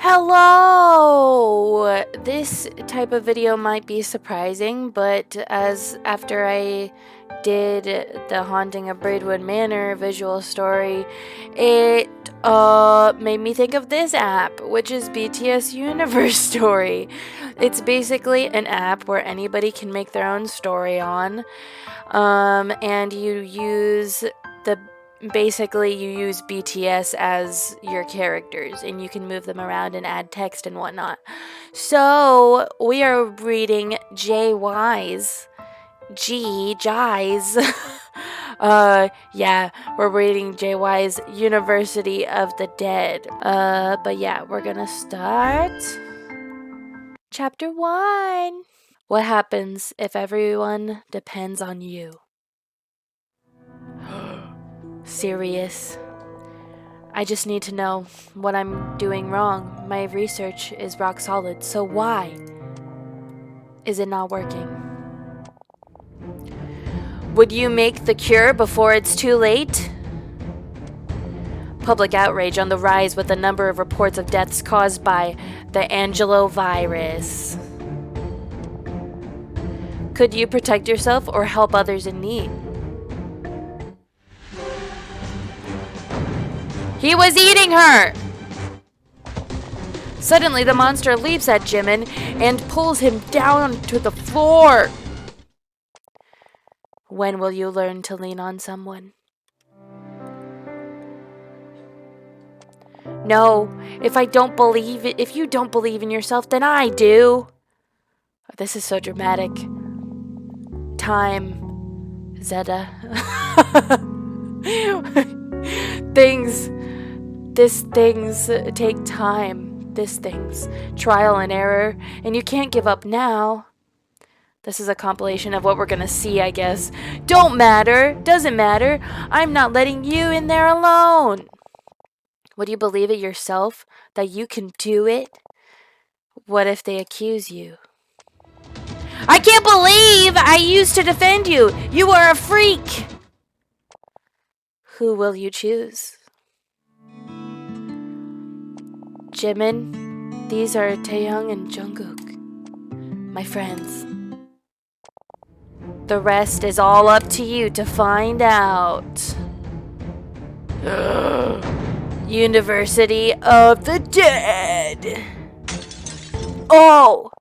Hello! This type of video might be surprising, but after I did the Haunting of Braidwood Manor visual story, it made me think of this app, which is BTS Universty. It's basically an app where anybody can make their own story on, and you use BTS as your characters, and you can move them around and add text and whatnot. So we are reading JY's yeah, we're reading JY's University of the Dead. But yeah, we're gonna start Chapter 1. What happens if everyone depends on you? Serious. I just need to know what I'm doing wrong. My research is rock solid, so why is it not working? Would you make the cure before it's too late? Public outrage on the rise with the number of reports of deaths caused by the angelovirus. Could you protect yourself or help others in need? He was eating her! Suddenly, the monster leaps at Jimin and pulls him down to the floor. When will you learn to lean on someone? No, if you don't believe in yourself, then I do. This is so dramatic. Time, Zeta. Things take time. Trial and error, and you can't give up now. This is a compilation of what we're gonna see, I guess. Doesn't matter. I'm not letting you in there alone. Would you believe it yourself, that you can do it? What if they accuse you? I can't believe I used to defend you! You are a freak! Who will you choose? Jimin, these are Taehyung and Jungkook, my friends. The rest is all up to you to find out. University of the Dead. Oh!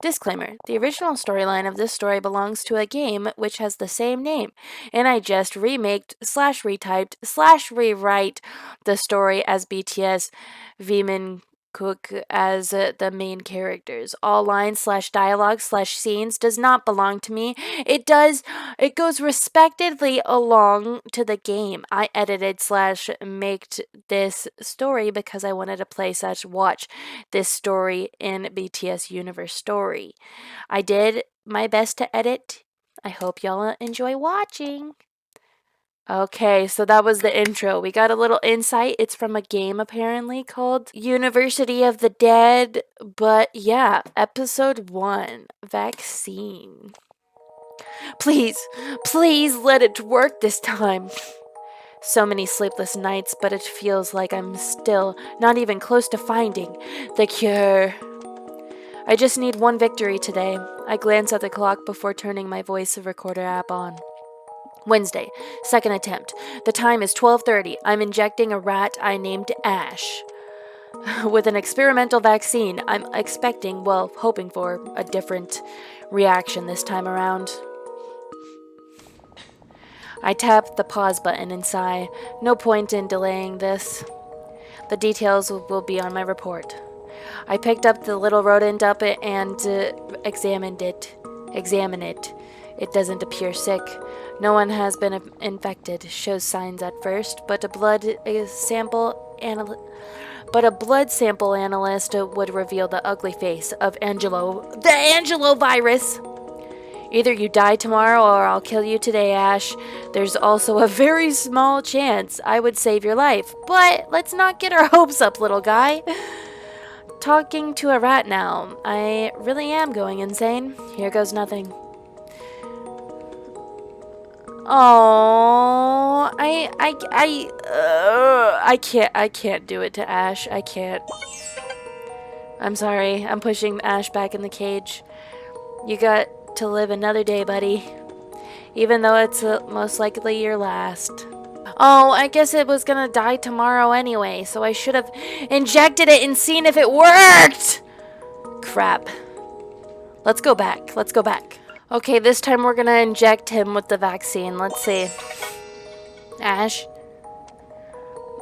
Disclaimer, the original storyline of this story belongs to a game which has the same name, and I just retyped/rewrite the story as BTS Veeman Cook as the main characters. All lines/dialogue/scenes does not belong to me. It goes respectively along to the game. I edited/maked this story because I wanted to play/watch this story in BTS Universe Story. I did my best to edit. I hope y'all enjoy watching. Okay, so that was the intro. We got a little insight. It's from a game apparently called University of the Dead. But yeah, episode 1, vaccine. Please let it work this time. So many sleepless nights, but it feels like I'm still not even close to finding the cure. I just need one victory today. I glance at the clock before turning my voice recorder app on. Wednesday, second attempt. The time is 12:30. I'm injecting a rat I named Ash with an experimental vaccine. I'm hoping for a different reaction this time around. I tap the pause button and sigh. No point in delaying this. The details will be on my report. I picked up the little rodent and examine it. It doesn't appear sick. No one has been infected. Shows signs at first, but a blood sample analyst would reveal the ugly face of the Angelo virus. Either you die tomorrow or I'll kill you today, Ash. There's also a very small chance I would save your life, but let's not get our hopes up, little guy. Talking to a rat now. I really am going insane. Here goes nothing. Oh, I can't do it to Ash. I can't. I'm sorry. I'm pushing Ash back in the cage. You got to live another day, buddy. Even though it's most likely your last. Oh, I guess it was gonna die tomorrow anyway, so I should have injected it and seen if it worked! Crap. Let's go back. Let's go back. Okay, this time we're gonna inject him with the vaccine. Let's see. Ash.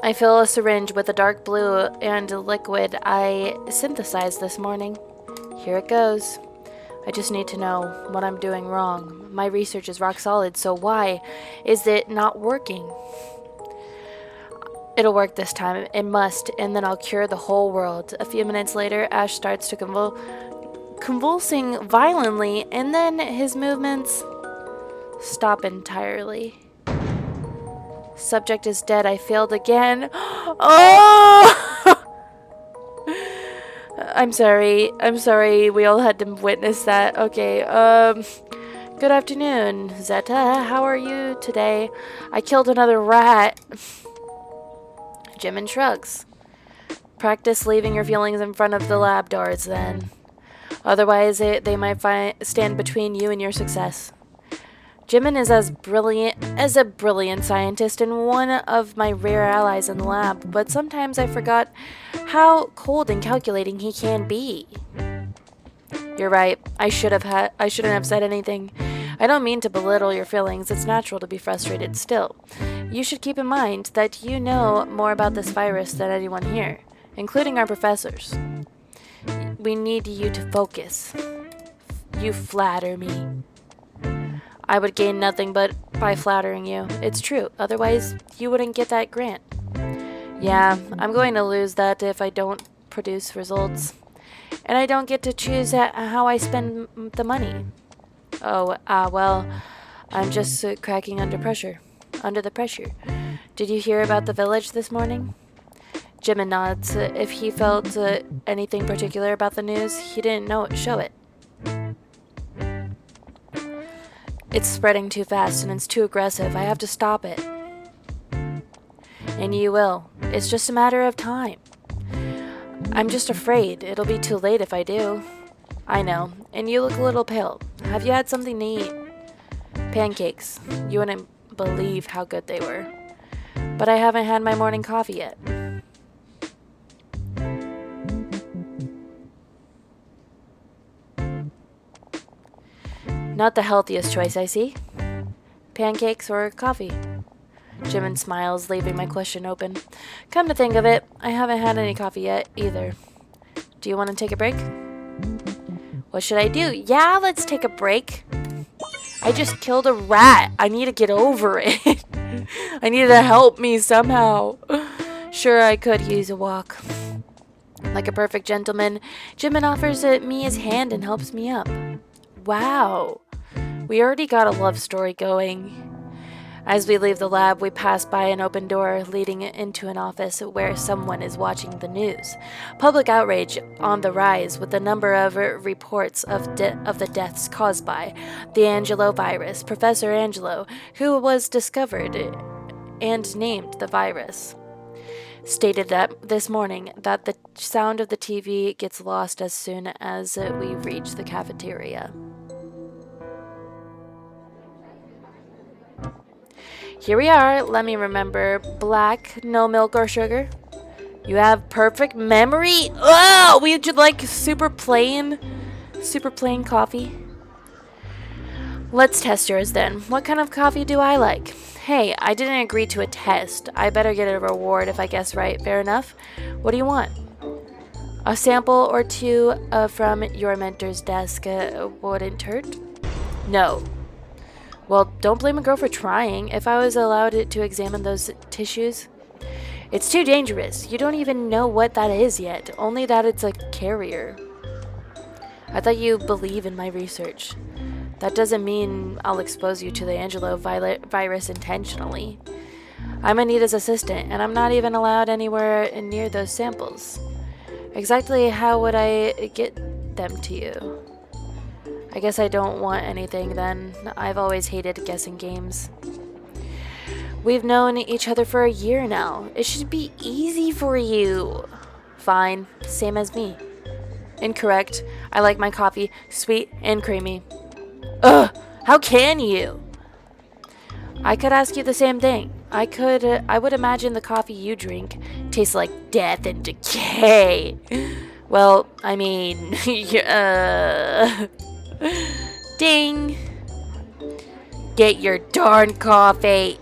I fill a syringe with a dark blue and liquid I synthesized this morning. Here it goes. I just need to know what I'm doing wrong. My research is rock solid, so why is it not working? It'll work this time. It must, and then I'll cure the whole world. A few minutes later, Ash starts to convulsing violently, and then his movements stop entirely. Subject is dead. I failed again. Oh! I'm sorry. I'm sorry. We all had to witness that. Okay. Good afternoon, Zetta. How are you today? I killed another rat. Jimin shrugs. Practice leaving your feelings in front of the lab doors, then. Otherwise, they might stand between you and your success. Jimin is as brilliant as a brilliant scientist and one of my rare allies in the lab, but sometimes I forgot how cold and calculating he can be. You're right. I shouldn't have said anything. I don't mean to belittle your feelings. It's natural to be frustrated. Still, you should keep in mind that you know more about this virus than anyone here, including our professors. We need you to focus. You flatter me. I would gain nothing but by flattering you. It's true. Otherwise, you wouldn't get that grant. Yeah, I'm going to lose that if I don't produce results. And I don't get to choose how I spend the money. Oh, well, I'm just cracking under the pressure. Did you hear about the village this morning? Jimin nods. If he felt anything particular about the news, he didn't show it. It's spreading too fast and it's too aggressive. I have to stop it. And you will. It's just a matter of time. I'm just afraid it'll be too late if I do. I know. And you look a little pale. Have you had something to eat? Pancakes. You wouldn't believe how good they were. But I haven't had my morning coffee yet. Not the healthiest choice, I see. Pancakes or coffee? Jimin smiles, leaving my question open. Come to think of it, I haven't had any coffee yet, either. Do you want to take a break? What should I do? Yeah, let's take a break. I just killed a rat. I need to get over it. I need to help me somehow. Sure, I could use a walk. Like a perfect gentleman, Jimin offers me his hand and helps me up. Wow. We already got a love story going. As we leave the lab, we pass by an open door leading into an office where someone is watching the news. Public outrage on the rise with the number of reports of the deaths caused by the Angelo virus. Professor Angelo, who was discovered and named the virus, stated that this morning that the sound of the TV gets lost as soon as we reach the cafeteria. Here we are. Let me remember. Black, no milk or sugar. You have perfect memory. Oh, we would like super plain coffee. Let's test yours then. What kind of coffee do I like? Hey, I didn't agree to a test. I better get a reward if I guess right. Fair enough. What do you want? A sample or two from your mentor's desk wouldn't hurt? No. Well, don't blame a girl for trying. If I was allowed to examine those tissues. It's too dangerous. You don't even know what that is yet. Only that it's a carrier. I thought you believe in my research. That doesn't mean I'll expose you to the Angelo virus intentionally. I'm Anita's assistant, and I'm not even allowed anywhere near those samples. Exactly how would I get them to you? I guess I don't want anything then. I've always hated guessing games. We've known each other for a year now. It should be easy for you. Fine. Same as me. Incorrect. I like my coffee sweet and creamy. Ugh! How can you? I could ask you the same thing. I would imagine the coffee you drink tastes like death and decay. Well, I mean, ding. Get your darn coffee.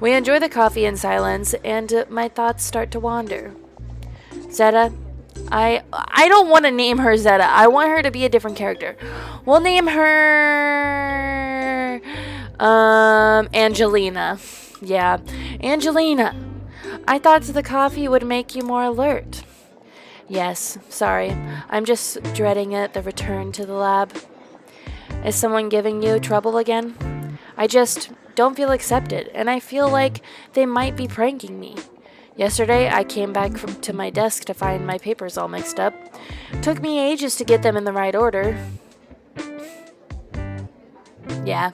We enjoy the coffee in silence, and my thoughts start to wander. Zetta, I don't want to name her Zetta. I want her to be a different character. We'll name her Angelina. Yeah, Angelina. I thought the coffee would make you more alert. Yes, sorry. I'm just dreading it, the return to the lab. Is someone giving you trouble again? I just don't feel accepted, and I feel like they might be pranking me. Yesterday, I came back to my desk to find my papers all mixed up. Took me ages to get them in the right order. Yeah.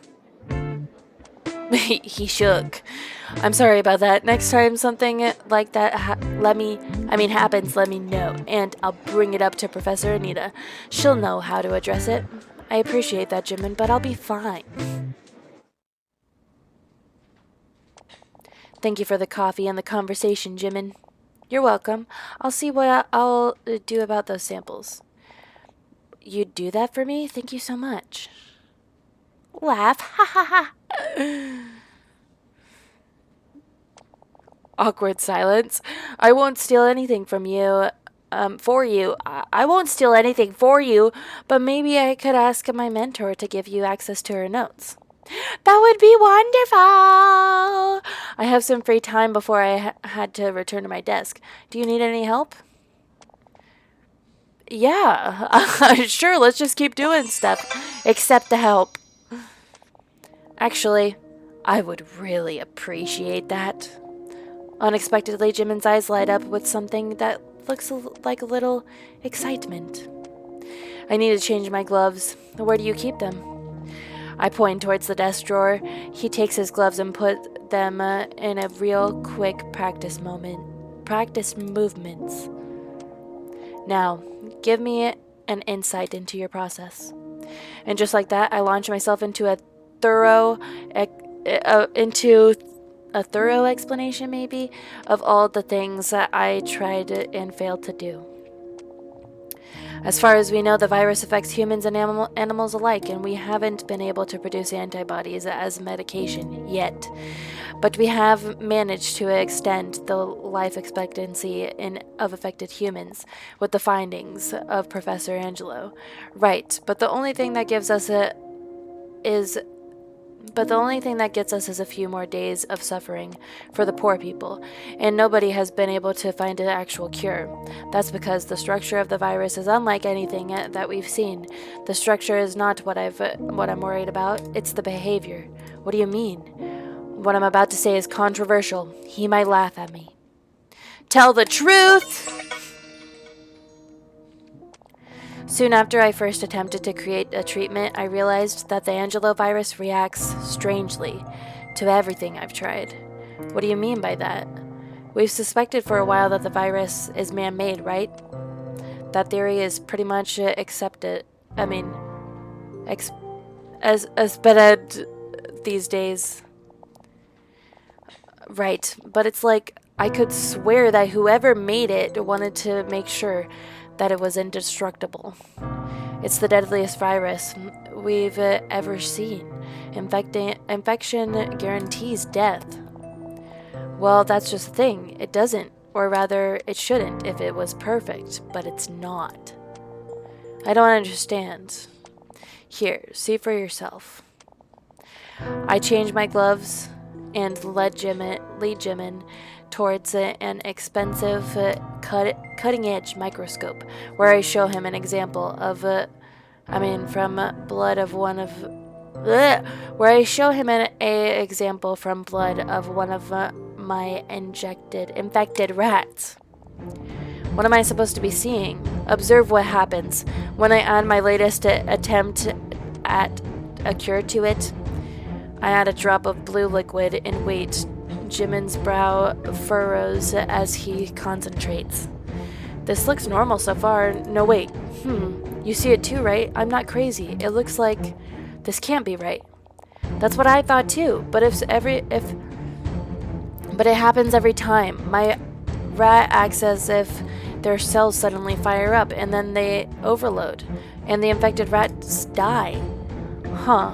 He shook. I'm sorry about that. Next time something like that happens, let me know, and I'll bring it up to Professor Anita. She'll know how to address it. I appreciate that, Jimin, but I'll be fine. Thank you for the coffee and the conversation, Jimin. You're welcome. I'll see what I'll do about those samples. You'd do that for me? Thank you so much. Laugh. Ha ha ha. Awkward silence. I won't steal anything from you. For you. I won't steal anything for you, but maybe I could ask my mentor to give you access to her notes. That would be wonderful! I have some free time before I had to return to my desk. Do you need any help? Yeah, sure, let's just keep doing stuff. Accept the help. Actually, I would really appreciate that. Unexpectedly, Jimin's eyes light up with something that looks like a little excitement. I need to change my gloves. Where do you keep them? I point towards the desk drawer. He takes his gloves and put them in a real quick practice movements. Now, give me an insight into your process. And just like that, I launch myself into a thorough explanation, maybe, of all the things that I tried and failed to do. As far as we know, the virus affects humans and animals alike, and we haven't been able to produce antibodies as medication yet. But we have managed to extend the life expectancy of affected humans with the findings of Professor Angelo. Right, but the only thing that gets us is a few more days of suffering for the poor people, and nobody has been able to find an actual cure. That's because the structure of the virus is unlike anything that we've seen. The structure is not what I'm worried about, it's the behavior. What do you mean? What I'm about to say is controversial. He might laugh at me. Tell the truth! Soon after I first attempted to create a treatment, I realized that the Angelo virus reacts strangely to everything I've tried. What do you mean by that? We've suspected for a while that the virus is man-made, right? That theory is pretty much accepted. Expected these days. Right, but it's like I could swear that whoever made it wanted to make sure that it was indestructible. It's the deadliest virus we've ever seen. Infection guarantees death. Well, that's just the thing. It doesn't, or rather, it shouldn't if it was perfect, but it's not. I don't understand. Here, see for yourself. I changed my gloves and lead Jimin towards an expensive cutting-edge microscope, where I show him an example of where I show him an example from blood of one of my infected rats. What am I supposed to be seeing? Observe what happens when I add my latest attempt at a cure to it. I add a drop of blue liquid and wait. Jimin's brow furrows as he concentrates. This looks normal so far. No, wait. You see it too, right? I'm not crazy. It looks like this can't be right. That's what I thought too. But but it happens every time. My rat acts as if their cells suddenly fire up and then they overload, and the infected rats die. Huh.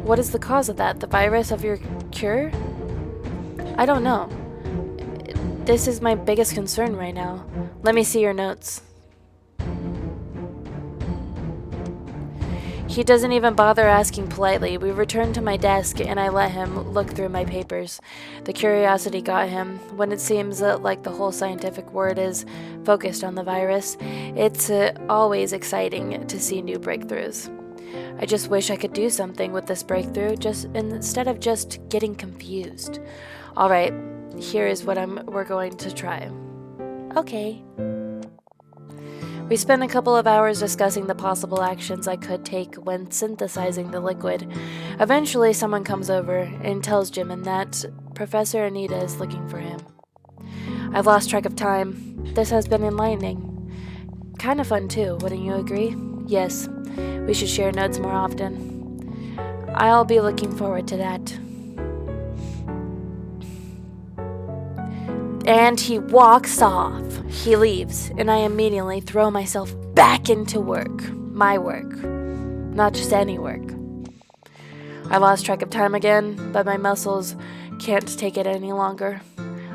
What is the cause of that? The virus of your cure? I don't know. This is my biggest concern right now. Let me see your notes. He doesn't even bother asking politely. We return to my desk and I let him look through my papers. The curiosity got him. When it seems like the whole scientific world is focused on the virus, it's always exciting to see new breakthroughs. I just wish I could do something with this breakthrough instead of just getting confused. All right, here is what we're going to try. Okay. We spent a couple of hours discussing the possible actions I could take when synthesizing the liquid. Eventually, someone comes over and tells Jimin that Professor Anita is looking for him. I've lost track of time. This has been enlightening. Kind of fun too, wouldn't you agree? Yes, we should share notes more often. I'll be looking forward to that. And he walks off. He leaves, and I immediately throw myself back into work. My work. Not just any work. I lost track of time again, but my muscles can't take it any longer.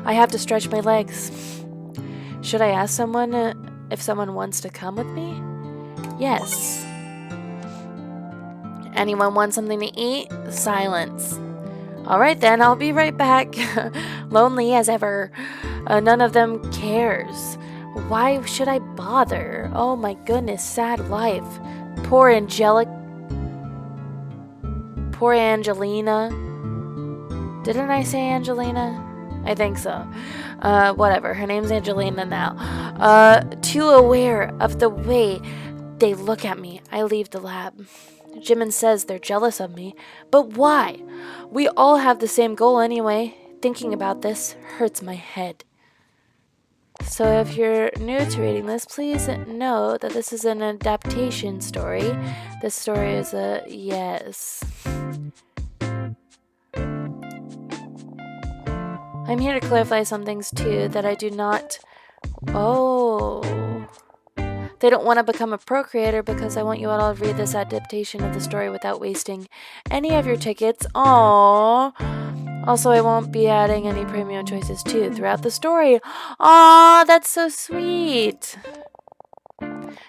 I have to stretch my legs. Should I ask someone if someone wants to come with me? Yes. Anyone want something to eat? Silence. Alright then, I'll be right back. Lonely as ever. None of them cares. Why should I bother? Oh my goodness, sad life. Poor Angelina. Didn't I say Angelina? I think so. Whatever, her name's Angelina now. Too aware of the way they look at me, I leave the lab. Jimin says they're jealous of me, but why? We all have the same goal anyway. Thinking about this hurts my head. So if you're new to reading this, please know that this is an adaptation story. This story is a yes. I'm here to clarify some things too that I do not... Oh... They don't want to become a procreator because I want you all to read this adaptation of the story without wasting any of your tickets. Aww. Also, I won't be adding any premium choices too throughout the story. Aww, that's so sweet.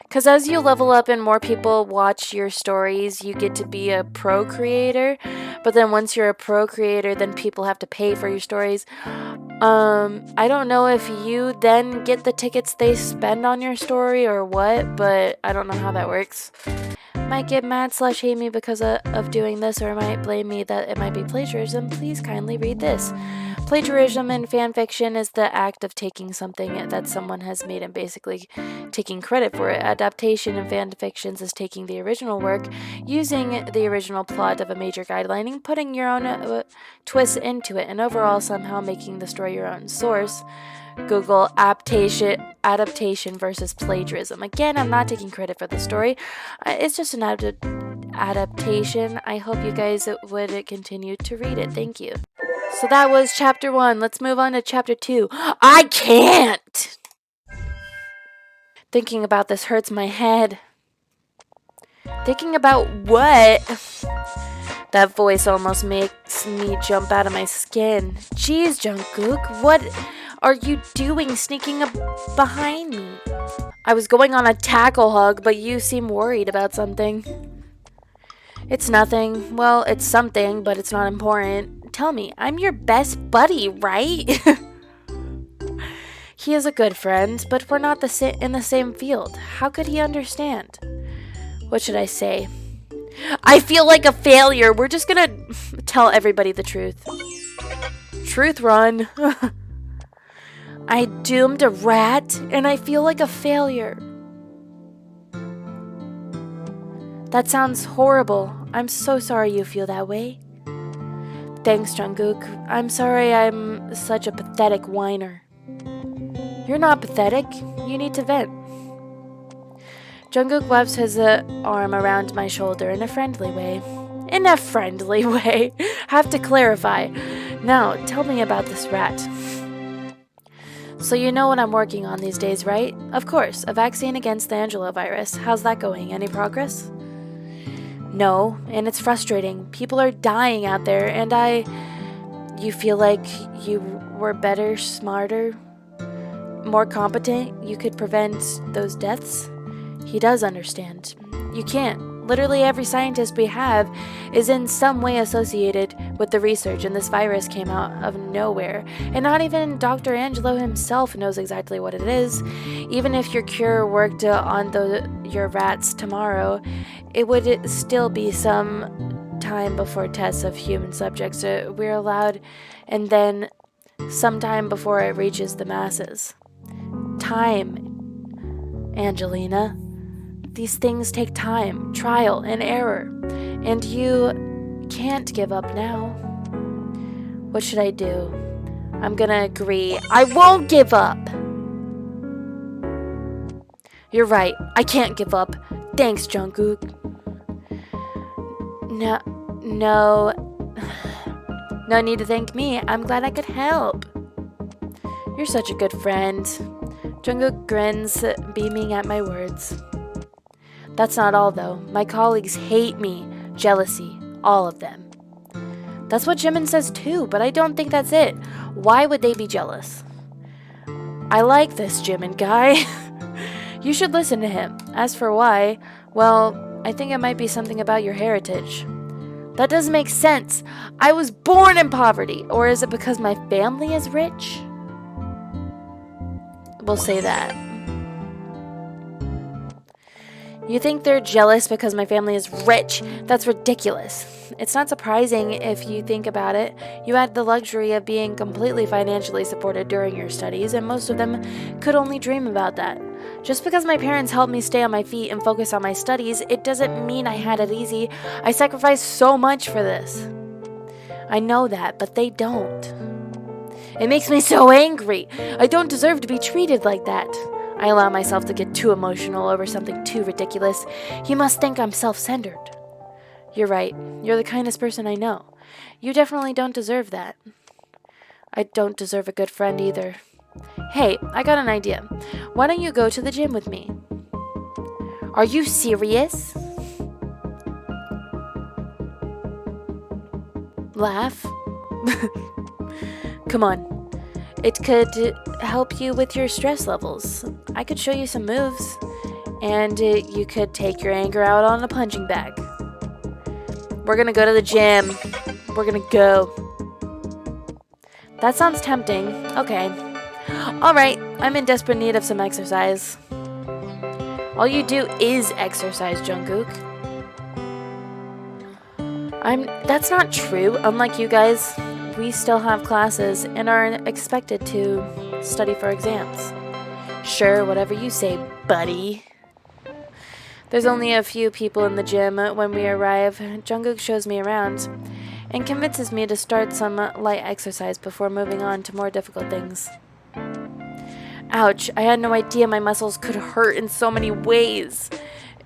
Because as you level up and more people watch your stories, you get to be a procreator. But then once you're a procreator, then people have to pay for your stories. I don't know if you then get the tickets they spend on your story or what, but I don't know how that works. Might get mad / hate me because of doing this, or might blame me that it might be plagiarism. Please kindly read this. Plagiarism in fan fiction is the act of taking something that someone has made and basically taking credit for it. Adaptation in fan fictions is taking the original work, using the original plot of a major guideline, and putting your own twist into it, and overall somehow making the story your own. Source: Google adaptation versus plagiarism. Again, I'm not taking credit for the story. It's just an adaptation. I hope you guys would continue to read it. Thank you. So that was chapter 1. Let's move on to chapter 2. I can't! Thinking about this hurts my head. Thinking about what? That voice almost makes me jump out of my skin. Jeez, Jungkook, what are you doing sneaking up behind me? I was going on a tackle hug, but you seem worried about something. It's nothing. Well, it's something, but it's not important. Tell me, I'm your best buddy, right? He is a good friend, but we're not in the same field. How could he understand? What should I say? I feel like a failure. We're just gonna tell everybody the truth. Truth run. I doomed a rat, and I feel like a failure. That sounds horrible. I'm so sorry you feel that way. Thanks, Jungkook. I'm sorry I'm such a pathetic whiner. You're not pathetic. You need to vent. Jungkook wraps his arm around my shoulder in a friendly way. In a friendly way. Have to clarify. Now, tell me about this rat. So you know what I'm working on these days, right? Of course, a vaccine against the Angelovirus. How's that going? Any progress? No, and it's frustrating. People are dying out there, and You feel like you were better, smarter, more competent? You could prevent those deaths? He does understand. You can't. Literally every scientist we have is in some way associated with the research, and this virus came out of nowhere. And not even Dr. Angelo himself knows exactly what it is. Even if your cure worked on your rats tomorrow, it would still be some time before tests of human subjects we're allowed, and then sometime before it reaches the masses. Time, Angelina. These things take time, trial, and error, and you can't give up now. What should I do? I'm gonna agree. I won't give up! You're right, I can't give up. Thanks, Jungkook. No need to thank me. I'm glad I could help. You're such a good friend. Jungkook grins, beaming at my words. That's not all, though. My colleagues hate me. Jealousy. All of them. That's what Jimin says, too, but I don't think that's it. Why would they be jealous? I like this Jimin guy. You should listen to him. As for why, well, I think it might be something about your heritage. That doesn't make sense. I was born in poverty. Or is it because my family is rich? We'll say that. You think they're jealous because my family is rich? That's ridiculous. It's not surprising if you think about it. You had the luxury of being completely financially supported during your studies, and most of them could only dream about that. Just because my parents helped me stay on my feet and focus on my studies, it doesn't mean I had it easy. I sacrificed so much for this. I know that, but they don't. It makes me so angry. I don't deserve to be treated like that. I allow myself to get too emotional over something too ridiculous. You must think I'm self-centered. You're right. You're the kindest person I know. You definitely don't deserve that. I don't deserve a good friend either. Hey, I got an idea. Why don't you go to the gym with me? Are you serious? Laugh? Come on. It could help you with your stress levels. I could show you some moves, and you could take your anger out on a punching bag. We're gonna go to the gym. We're gonna go. That sounds tempting. Okay. Alright, I'm in desperate need of some exercise. All you do is exercise, Jungkook. That's not true. Unlike you guys, we still have classes and are expected to study for exams. Sure, whatever you say, buddy. There's only a few people in the gym when we arrive. Jungkook shows me around and convinces me to start some light exercise before moving on to more difficult things. Ouch, I had no idea my muscles could hurt in so many ways.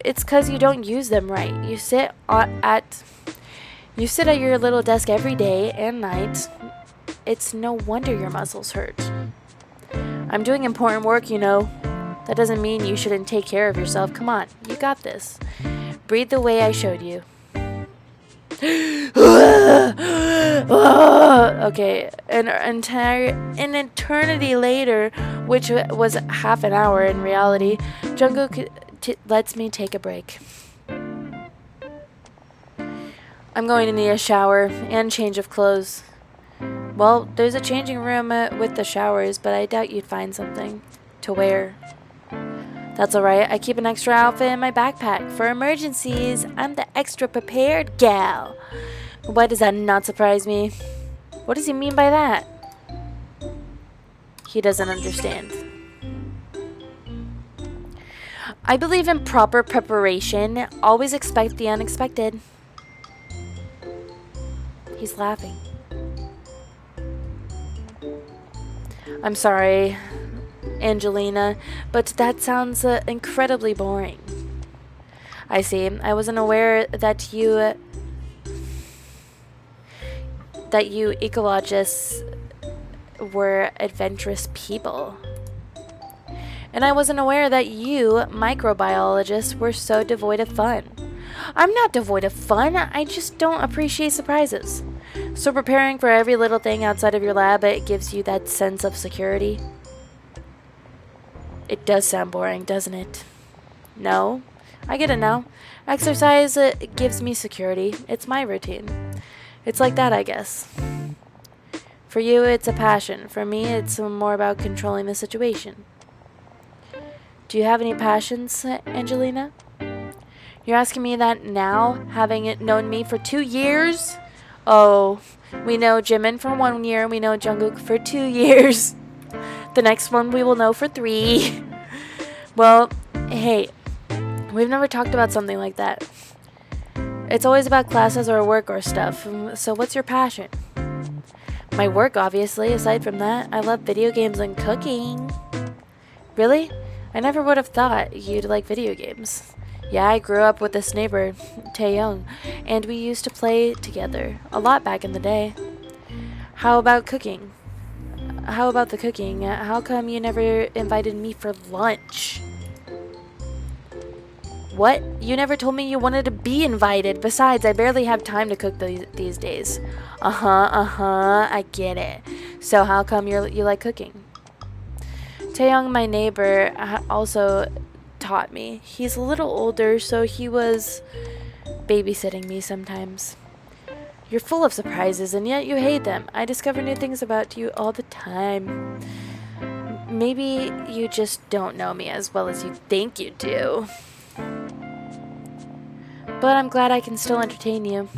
It's 'cause you don't use them right. You sit at your little desk every day and night. It's no wonder your muscles hurt. I'm doing important work, you know. That doesn't mean you shouldn't take care of yourself. Come on, you got this. Breathe the way I showed you. Okay, an eternity later, which was half an hour in reality, Jungkook lets me take a break. I'm going to need a shower and change of clothes. Well, there's a changing room with the showers, but I doubt you'd find something to wear. That's alright, I keep an extra outfit in my backpack for emergencies. I'm the extra prepared gal. Why does that not surprise me? What does he mean by that? He doesn't understand. I believe in proper preparation. Always expect the unexpected. He's laughing. I'm sorry. Angelina, but that sounds incredibly boring. I see. I wasn't aware that you ecologists were adventurous people. And I wasn't aware that you microbiologists were so devoid of fun. I'm not devoid of fun, I just don't appreciate surprises. So preparing for every little thing outside of your lab, it gives you that sense of security. It does sound boring, doesn't it? No? I get it now. Exercise gives me security. It's my routine. It's like that, I guess. For you, it's a passion. For me, it's more about controlling the situation. Do you have any passions, Angelina? You're asking me that now, having known me for 2 years? Oh, we know Jimin for 1 year, we know Jungkook for 2 years. The next one we will know for 3. Well, hey, we've never talked about something like that. It's always about classes or work or stuff. So what's your passion? My work, obviously. Aside from that, I love video games and cooking. Really? I never would have thought you'd like video games. Yeah, I grew up with this neighbor, Taeyong, and we used to play together a lot back in the day. How about cooking? How about the cooking? How come you never invited me for lunch? What? You never told me you wanted to be invited. Besides, I barely have time to cook these days. I get it. So how come you like cooking? Taeyong, my neighbor, also taught me. He's a little older, so he was babysitting me sometimes. You're full of surprises, and yet you hate them. I discover new things about you all the time. Maybe you just don't know me as well as you think you do. But I'm glad I can still entertain you.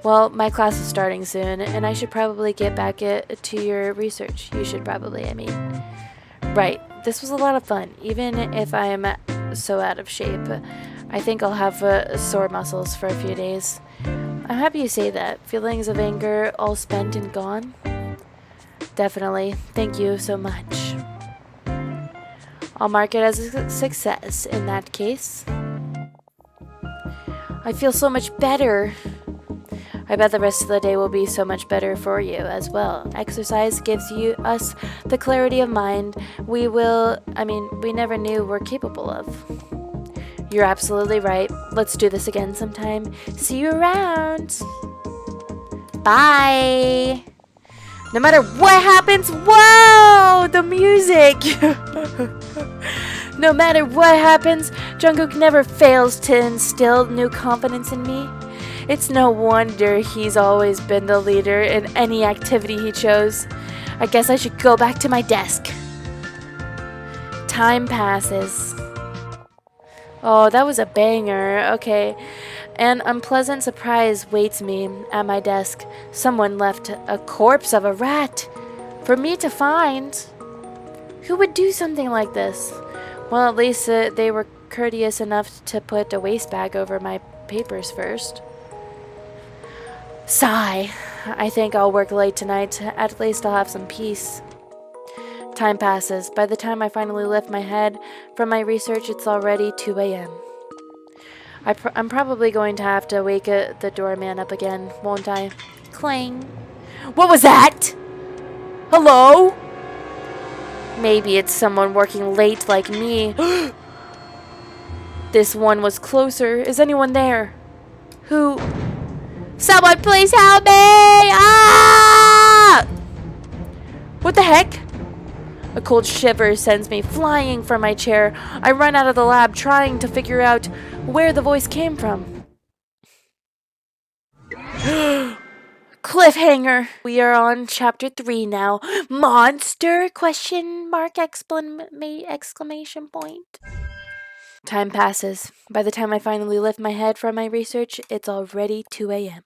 Well, my class is starting soon, and I should probably get back to your research. You should probably, I mean. Right, this was a lot of fun, even if I am so out of shape. I think I'll have sore muscles for a few days. I'm happy you say that. Feelings of anger all spent and gone? Definitely. Thank you so much. I'll mark it as a success in that case. I feel so much better. I bet the rest of the day will be so much better for you as well. Exercise gives us the clarity of mind we never knew we're capable of. You're absolutely right. Let's do this again sometime. See you around. Bye. No matter what happens, whoa, the music. No matter what happens, Jungkook never fails to instill new confidence in me. It's no wonder he's always been the leader in any activity he chose. I guess I should go back to my desk. Time passes. Oh, that was a banger. Okay. An unpleasant surprise waits me at my desk. Someone left a corpse of a rat for me to find. Who would do something like this? Well, at least they were courteous enough to put a waste bag over my papers first. Sigh. I think I'll work late tonight. At least I'll have some peace. Time passes. By the time I finally lift my head from my research, it's already 2 a.m. I'm probably going to have to wake the doorman up again, won't I? Clang. What was that? Hello? Maybe it's someone working late like me. This one was closer. Is anyone there? Who? Someone please help me! Ah! What the heck? A cold shiver sends me flying from my chair. I run out of the lab trying to figure out where the voice came from. Cliffhanger. We are on chapter 3 now. Monster? Question mark exclamation point. Time passes. By the time I finally lift my head from my research, it's already 2 a.m.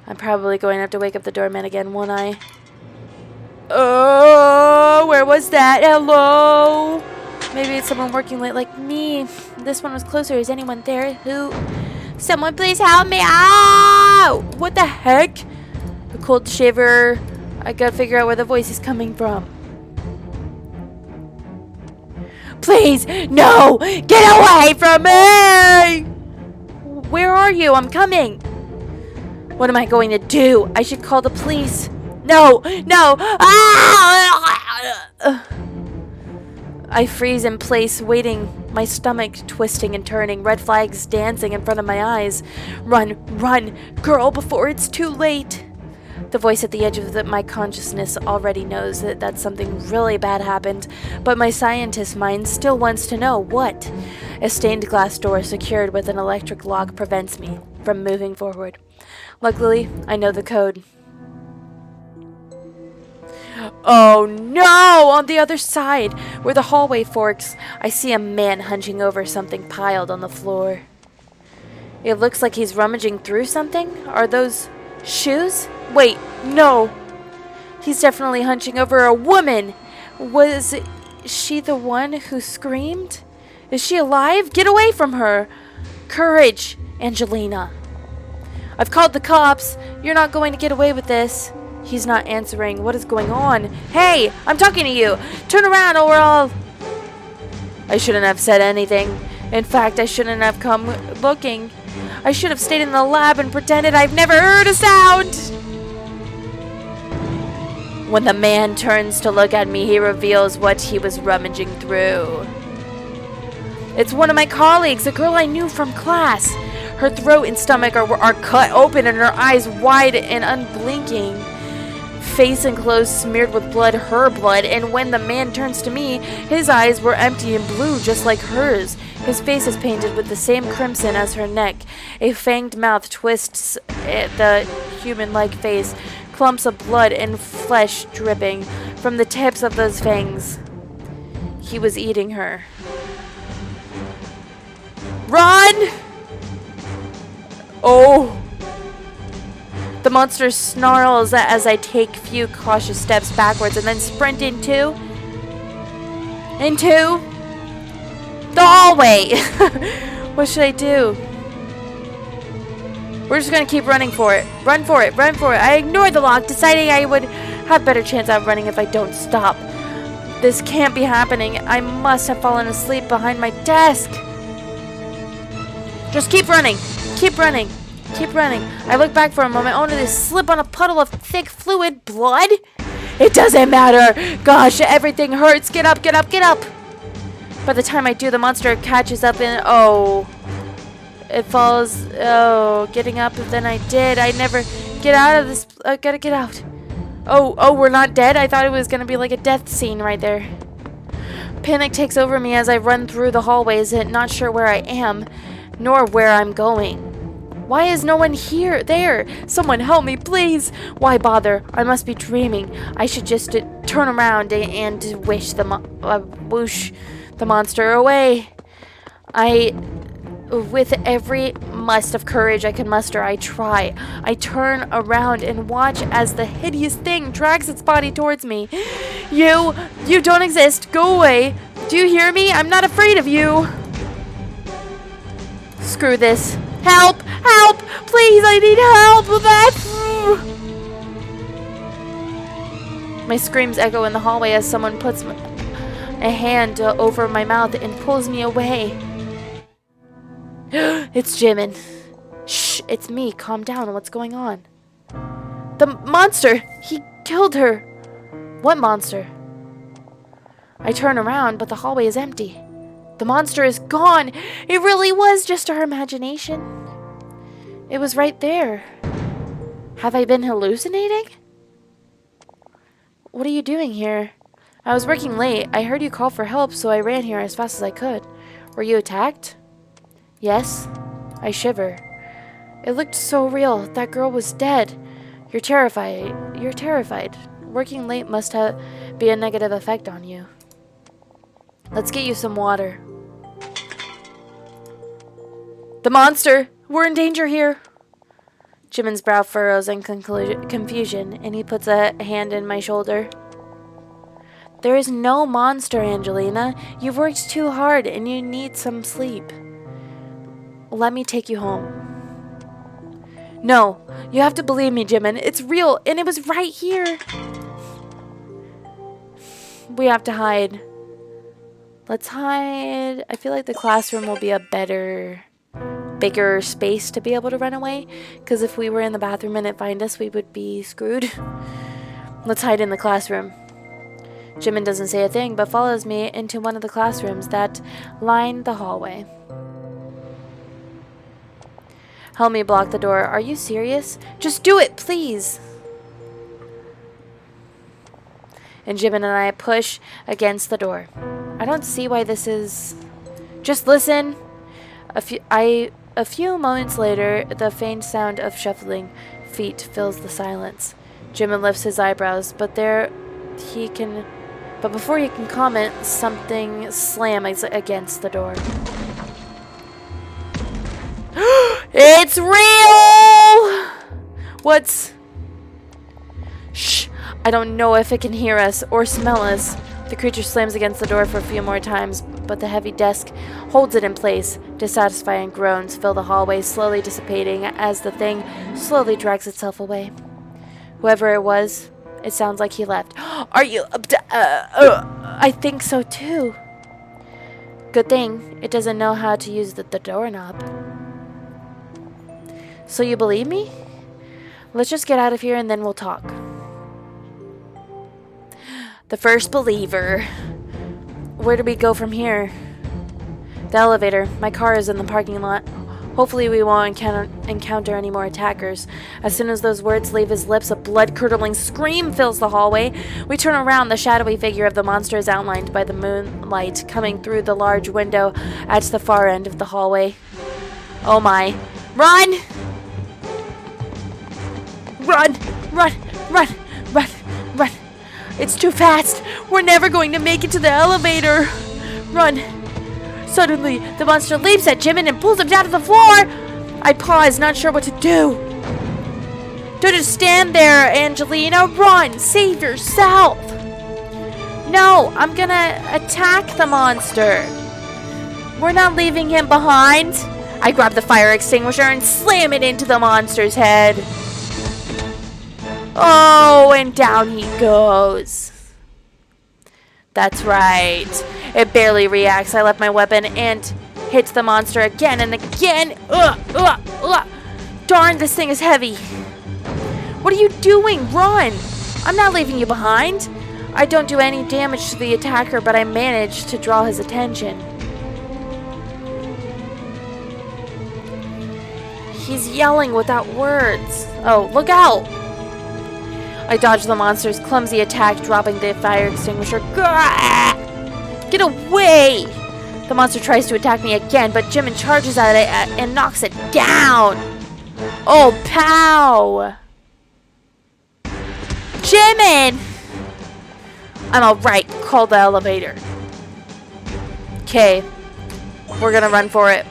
I'm probably going to have to wake up the doorman again, won't I? Oh, where was that? Hello? Maybe it's someone working late like me. This one was closer. Is anyone there? Who? Someone please help me. Ow! What the heck? A cold shiver I gotta figure out where the voice is coming from. Please, no! Get away from me! Where are you? I'm coming. What am I going to do? I should call the police. No! No! Ah! I freeze in place, waiting, my stomach twisting and turning, red flags dancing in front of my eyes. Run, run, girl, before it's too late. The voice at the edge of my consciousness already knows that something really bad happened, but my scientist mind still wants to know what. A stained glass door secured with an electric lock prevents me from moving forward. Luckily, I know the code. Oh no! On the other side, where the hallway forks, I see a man hunching over something piled on the floor. It looks like he's rummaging through something. Are those shoes? Wait, no. He's definitely hunching over a woman. Was she the one who screamed? Is she alive? Get away from her. Courage, Angelina. I've called the cops. You're not going to get away with this. He's not answering. What is going on? Hey, I'm talking to you. Turn around or I'll... I shouldn't have said anything. In fact, I shouldn't have come looking. I should have stayed in the lab and pretended I've never heard a sound. When the man turns to look at me, he reveals what he was rummaging through. It's one of my colleagues, a girl I knew from class. Her throat and stomach are cut open and her eyes wide and unblinking. Face and clothes smeared with blood, her blood, and when the man turns to me, his eyes were empty and blue just like hers. His face is painted with the same crimson as her neck. A fanged mouth twists the human-like face, clumps of blood and flesh dripping from the tips of those fangs. He was eating her. Run! Oh! The monster snarls as I take few cautious steps backwards and then sprint into the hallway. What should I do? We're just gonna keep running for it. Run for it, run for it. I ignored the lock, deciding I would have better chance at running if I don't stop. This can't be happening. I must have fallen asleep behind my desk. Just keep running. Keep running. Keep running. I look back for a moment only to slip on a puddle of thick fluid. Blood? It doesn't matter. Gosh, everything hurts. Get up, get up, get up. By the time I do, the monster catches up and it falls. Oh, getting up than I did. I never get out of this. I gotta get out. Oh, we're not dead? I thought it was gonna be like a death scene right there. Panic takes over me as I run through the hallways, not sure where I am, nor where I'm going. Why is no one there? Someone help me, please. Why bother? I must be dreaming. I should just turn around and whoosh the monster away. With every must of courage I can muster, I try. I turn around and watch as the hideous thing drags its body towards me. You don't exist. Go away. Do you hear me? I'm not afraid of you. Screw this. Help! Help! Please, I need help! My screams echo in the hallway as someone puts a hand over my mouth and pulls me away. It's Jimin. Shh, it's me. Calm down. What's going on? The monster! He killed her! What monster? I turn around, but the hallway is empty. The monster is gone! It really was just our imagination. It was right there. Have I been hallucinating? What are you doing here? I was working late. I heard you call for help, so I ran here as fast as I could. Were you attacked? Yes. I shiver. It looked so real. That girl was dead. You're terrified. You're terrified. Working late must be a negative effect on you. Let's get you some water. The monster! We're in danger here! Jimin's brow furrows in confusion, and he puts a hand in my shoulder. There is no monster, Angelina. You've worked too hard, and you need some sleep. Let me take you home. No, you have to believe me, Jimin. It's real, and it was right here. We have to hide. Let's hide. I feel like the classroom will be a bigger space to be able to run away. Because if we were in the bathroom and it find us, we would be screwed. Let's hide in the classroom. Jimin doesn't say a thing, but follows me into one of the classrooms that line the hallway. Help me block the door. Are you serious? Just do it, please. And Jimin and I push against the door. I don't see why this is... Just listen. A few moments later, the faint sound of shuffling feet fills the silence. Jimin lifts his eyebrows, but before he can comment, something slams against the door. It's real! What's... Shh! I don't know if it can hear us or smell us. The creature slams against the door for a few more times, but the heavy desk holds it in place. Dissatisfying groans fill the hallway, slowly dissipating as the thing slowly drags itself away. Whoever it was, it sounds like he left. Are you... I think so too. Good thing it doesn't know how to use the doorknob. So you believe me? Let's just get out of here and then we'll talk. The first believer. Where do we go from here? The elevator. My car is in the parking lot. Hopefully we won't encounter any more attackers. As soon as those words leave his lips, a blood-curdling scream fills the hallway. We turn around. The shadowy figure of the monster is outlined by the moonlight coming through the large window at the far end of the hallway. Oh my. Run! Run! Run! Run! Run! Run! It's too fast! We're never going to make it to the elevator! Run! Suddenly, the monster leaps at Jimin and pulls him down to the floor! I pause, not sure what to do. Don't just stand there, Angelina! Run! Save yourself! No! I'm gonna attack the monster! We're not leaving him behind! I grab the fire extinguisher and slam it into the monster's head. Oh, and down he goes. That's right. It barely reacts. I left my weapon and hit the monster again and again. Darn, this thing is heavy. What are you doing? Run! I'm not leaving you behind. I don't do any damage to the attacker, but I managed to draw his attention. He's yelling without words. Oh, look out! I dodge the monster's clumsy attack, dropping the fire extinguisher. Gah! Get away! The monster tries to attack me again, but Jimin charges at it and knocks it down. Oh, pow! Jimin! I'm alright. Call the elevator. Okay. We're gonna run for it.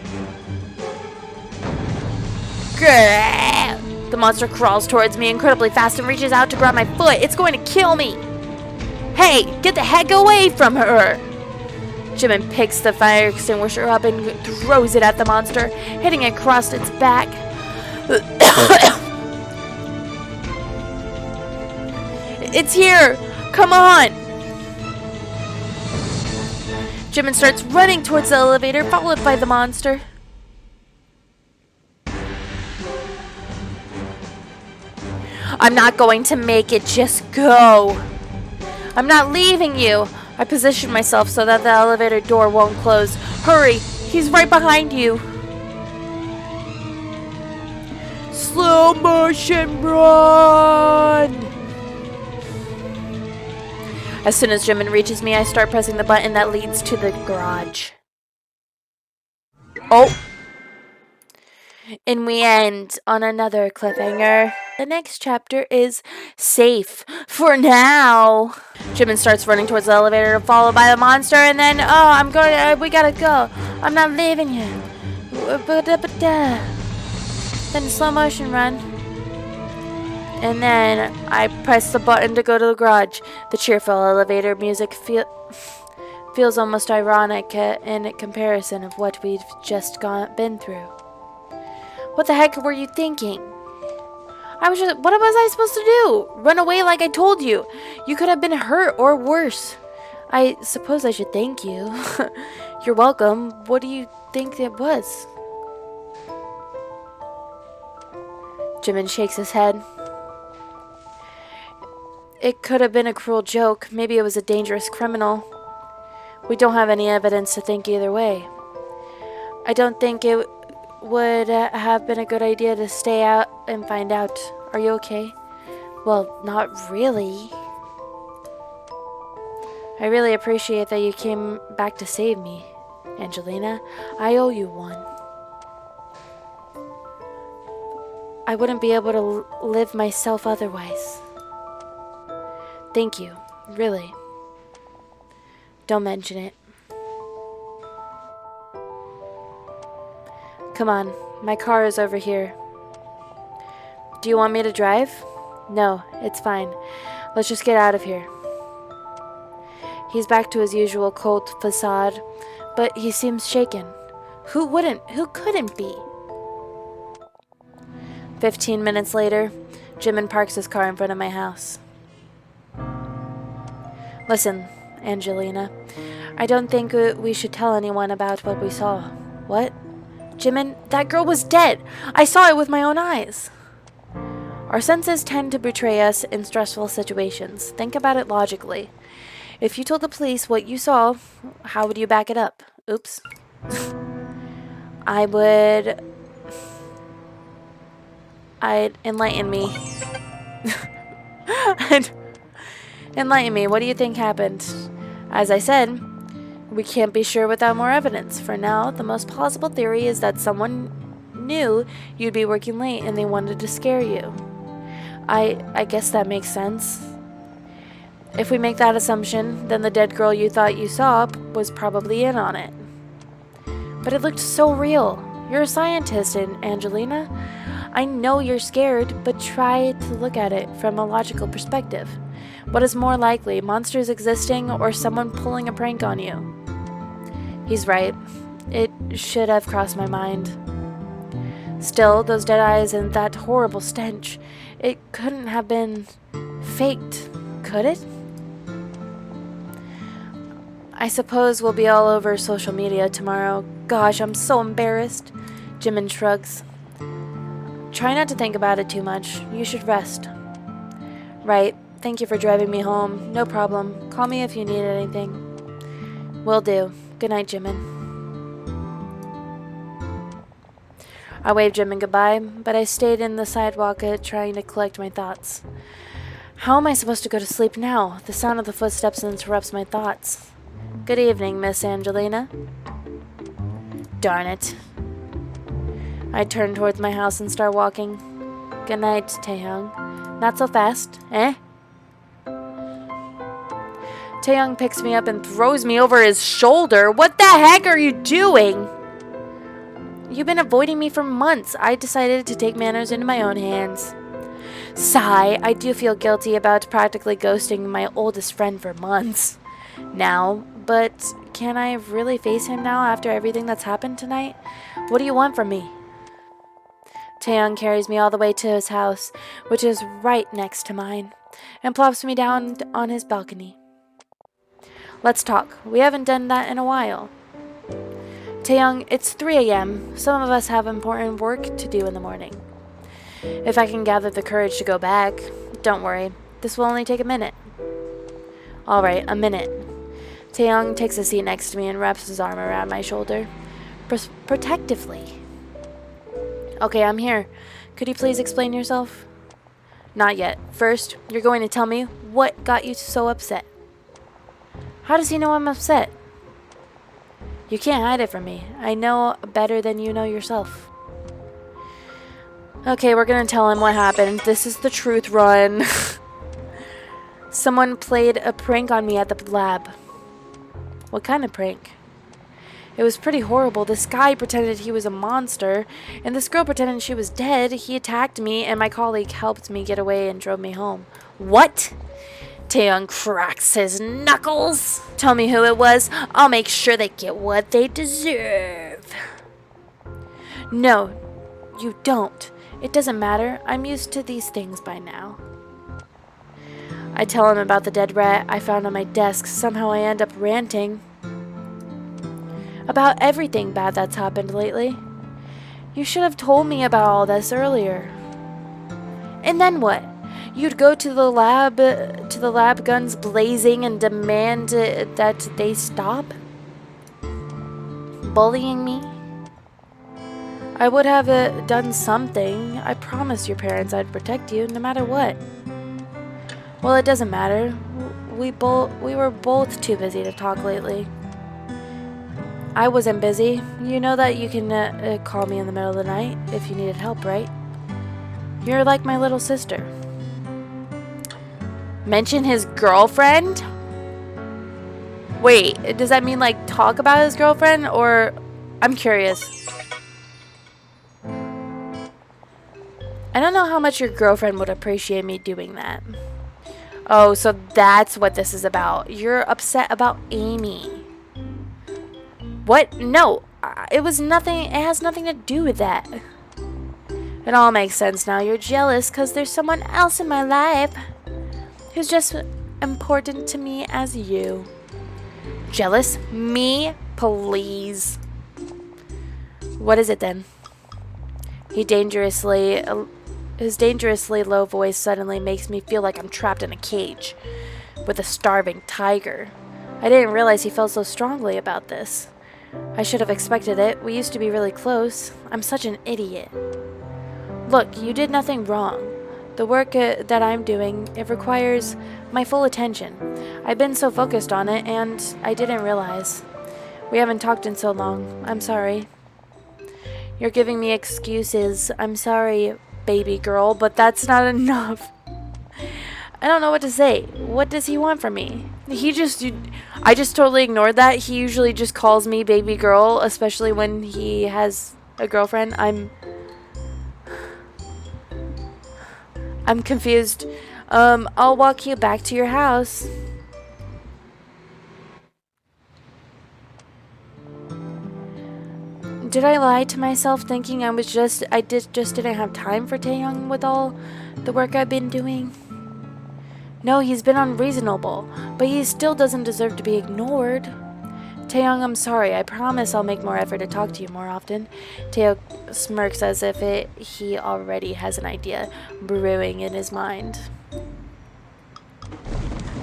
Gah! The monster crawls towards me incredibly fast and reaches out to grab my foot. It's going to kill me. Hey, get the heck away from her. Jimin picks the fire extinguisher up and throws it at the monster, hitting it across its back. It's here. Come on. Jimin starts running towards the elevator, followed by the monster. I'm not going to make it. Just go. I'm not leaving you. I position myself so that the elevator door won't close. Hurry. He's right behind you. Slow motion run. As soon as Jimin reaches me, I start pressing the button that leads to the garage. Oh. And we end on another cliffhanger. The next chapter is safe for now. Jimin starts running towards the elevator, followed by the monster, and then, we gotta go. I'm not leaving you. Then slow motion run. And then I press the button to go to the garage. The cheerful elevator music feels almost ironic in comparison of what we've just been through. What the heck were you thinking? What was I supposed to do? Run away like I told you? You could have been hurt or worse. I suppose I should thank you. You're welcome. What do you think it was? Jimin shakes his head. It could have been a cruel joke. Maybe it was a dangerous criminal. We don't have any evidence to think either way. I don't think it would have been a good idea to stay out and find out. Are you okay? Well, not really. I really appreciate that you came back to save me, Angelina. I owe you one. I wouldn't be able to live myself otherwise. Thank you, really. Don't mention it. Come on, my car is over here. Do you want me to drive? No, it's fine. Let's just get out of here. He's back to his usual cold facade, but he seems shaken. Who wouldn't? Who couldn't be? 15 minutes later, Jimin parks his car in front of my house. Listen, Angelina, I don't think we should tell anyone about what we saw. What? Jimin, that girl was dead. I saw it with my own eyes. Our senses tend to betray us in stressful situations. Think about it logically. If you told the police what you saw, how would you back it up? Oops. I'd enlighten me. Enlighten me. What do you think happened? As I said, we can't be sure without more evidence. For now, the most plausible theory is that someone knew you'd be working late and they wanted to scare you. I guess that makes sense. If we make that assumption, then the dead girl you thought you saw was probably in on it. But it looked so real. You're a scientist, Angelina. I know you're scared, but try to look at it from a logical perspective. What is more likely, monsters existing or someone pulling a prank on you? He's right. It should have crossed my mind. Still, those dead eyes and that horrible stench, it couldn't have been faked, could it? I suppose we'll be all over social media tomorrow. Gosh, I'm so embarrassed. Jimin shrugs. Try not to think about it too much. You should rest. Right. Thank you for driving me home. No problem. Call me if you need anything. Will do. Good night, Jimin. I waved Jimin goodbye, but I stayed in the sidewalk trying to collect my thoughts. How am I supposed to go to sleep now? The sound of the footsteps interrupts my thoughts. Good evening, Miss Angelina. Darn it. I turn towards my house and start walking. Good night, Taehyung. Not so fast, eh? Taehyung picks me up and throws me over his shoulder. What the heck are you doing? You've been avoiding me for months. I decided to take matters into my own hands. Sigh, I do feel guilty about practically ghosting my oldest friend for months now, but can I really face him now after everything that's happened tonight? What do you want from me? Taehyung carries me all the way to his house, which is right next to mine, and plops me down on his balcony. Let's talk. We haven't done that in a while. Taehyung, it's 3 a.m. Some of us have important work to do in the morning. If I can gather the courage to go back, don't worry. This will only take a minute. Alright, a minute. Taehyung takes a seat next to me and wraps his arm around my shoulder, protectively. Okay, I'm here. Could you please explain yourself? Not yet. First, you're going to tell me what got you so upset. How does he know I'm upset? You can't hide it from me. I know better than you know yourself. Okay, we're gonna tell him what happened. This is the truth run. Someone played a prank on me at the lab. What kind of prank? It was pretty horrible. This guy pretended he was a monster, and this girl pretended she was dead. He attacked me, and my colleague helped me get away and drove me home. What? Taehyung cracks his knuckles. Tell me who it was. I'll make sure they get what they deserve. No, you don't. It doesn't matter. I'm used to these things by now. I tell him about the dead rat I found on my desk. Somehow I end up ranting about everything bad that's happened lately. You should have told me about all this earlier. And then what? You'd go to the lab guns blazing and demand that they stop bullying me? I would have done something. I promised your parents I'd protect you no matter what. Well, it doesn't matter. We were both too busy to talk lately. I wasn't busy. You know that you can call me in the middle of the night if you needed help, right? You're like my little sister. Mention his girlfriend? Wait, does that mean like talk about his girlfriend, or I'm curious. I don't know how much your girlfriend would appreciate me doing that. Oh, so that's what this is about. You're upset about Amy. What? No, it was nothing. It has nothing to do with that. It all makes sense now. You're jealous because there's someone else in my life who's just important to me as you. Jealous? Me? Please. What is it then? His dangerously low voice suddenly makes me feel like I'm trapped in a cage with a starving tiger. I didn't realize he felt so strongly about this. I should have expected it. We used to be really close. I'm such an idiot. Look, you did nothing wrong. The work that I'm doing, it requires my full attention. I've been so focused on it, and I didn't realize. We haven't talked in so long. I'm sorry. You're giving me excuses. I'm sorry, baby girl, but that's not enough. I don't know what to say. What does he want from me? I just totally ignored that. He usually just calls me baby girl, especially when he has a girlfriend. I'm confused. I'll walk you back to your house. Did I lie to myself thinking I just didn't have time for Taehyung with all the work I've been doing? No, he's been unreasonable, but he still doesn't deserve to be ignored. Taehyung, I'm sorry. I promise I'll make more effort to talk to you more often. Taehyung smirks as if he already has an idea brewing in his mind.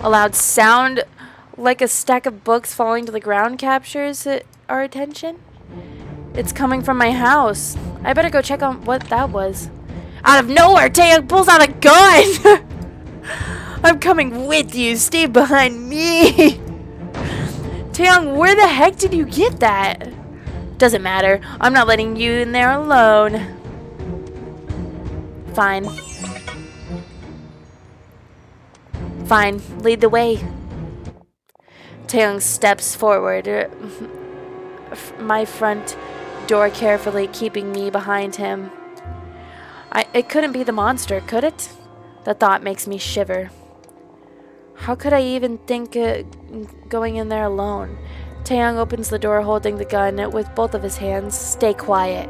A loud sound like a stack of books falling to the ground captures our attention. It's coming from my house. I better go check on what that was. Out of nowhere, Taehyung pulls out a gun! I'm coming with you. Stay behind me. Taehyung, where the heck did you get that? Doesn't matter. I'm not letting you in there alone. Fine. Fine. Lead the way. Taehyung steps forward. My front door carefully, keeping me behind him. It couldn't be the monster, could it? The thought makes me shiver. How could I even think going in there alone? Taehyung opens the door holding the gun with both of his hands. Stay quiet.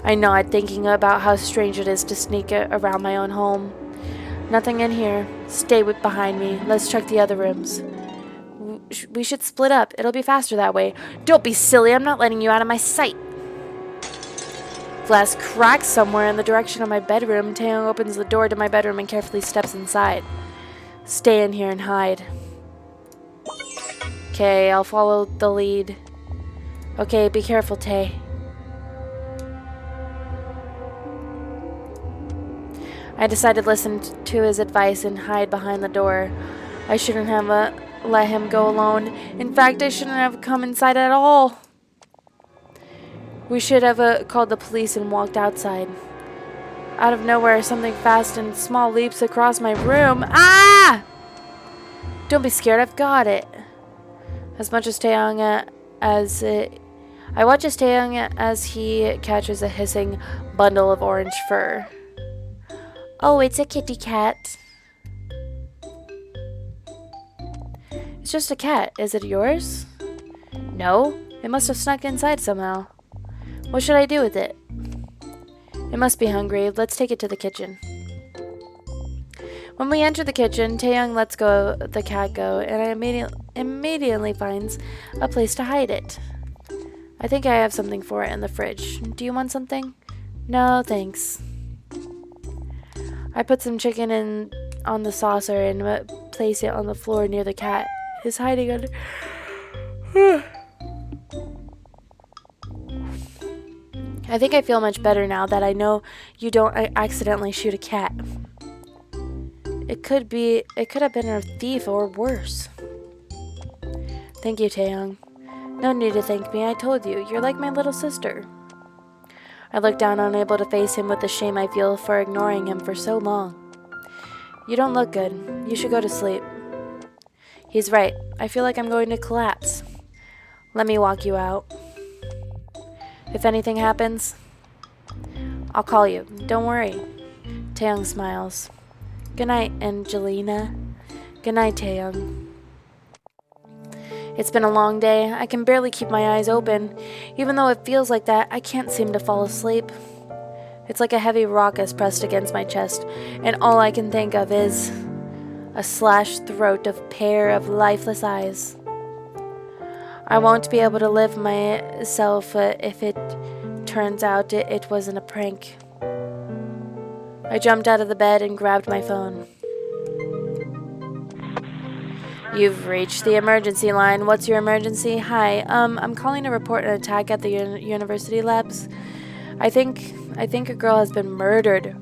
I nod, thinking about how strange it is to sneak around my own home. Nothing in here. Stay behind me. Let's check the other rooms. We should split up. It'll be faster that way. Don't be silly. I'm not letting you out of my sight. Glass cracks somewhere in the direction of my bedroom. Taehyung opens the door to my bedroom and carefully steps inside. Stay in here and hide. Okay, I'll follow the lead. Okay, be careful, Tae. I decided to listen to his advice and hide behind the door. I shouldn't have let him go alone. In fact, I shouldn't have come inside at all. We should have called the police and walked outside. Out of nowhere, something fast and small leaps across my room. Ah! Don't be scared, I've got it. As much as Taehyung I watch as Taehyung as he catches a hissing bundle of orange fur. Oh, it's a kitty cat. It's just a cat. Is it yours? No, it must have snuck inside somehow. What should I do with it? It must be hungry. Let's take it to the kitchen. When we enter the kitchen, Taeyong lets the cat go, and I immediately finds a place to hide it. I think I have something for it in the fridge. Do you want something? No, thanks. I put some chicken on the saucer and place it on the floor near the cat. It's hiding under. I think I feel much better now that I know you don't accidentally shoot a cat. It could have been a thief or worse. Thank you, Taeyong. No need to thank me. I told you, you're like my little sister. I look down, unable to face him with the shame I feel for ignoring him for so long. You don't look good. You should go to sleep. He's right. I feel like I'm going to collapse. Let me walk you out. If anything happens, I'll call you. Don't worry. Taeyong smiles. Good night, Angelina. Good night, Taeyong. It's been a long day. I can barely keep my eyes open. Even though it feels like that, I can't seem to fall asleep. It's like a heavy rock is pressed against my chest, and all I can think of is a slashed throat of pair of lifeless eyes. I won't be able to live myself if it turns out it wasn't a prank. I jumped out of the bed and grabbed my phone. You've reached the emergency line. What's your emergency? Hi, I'm calling to report an attack at the University labs. I think a girl has been murdered.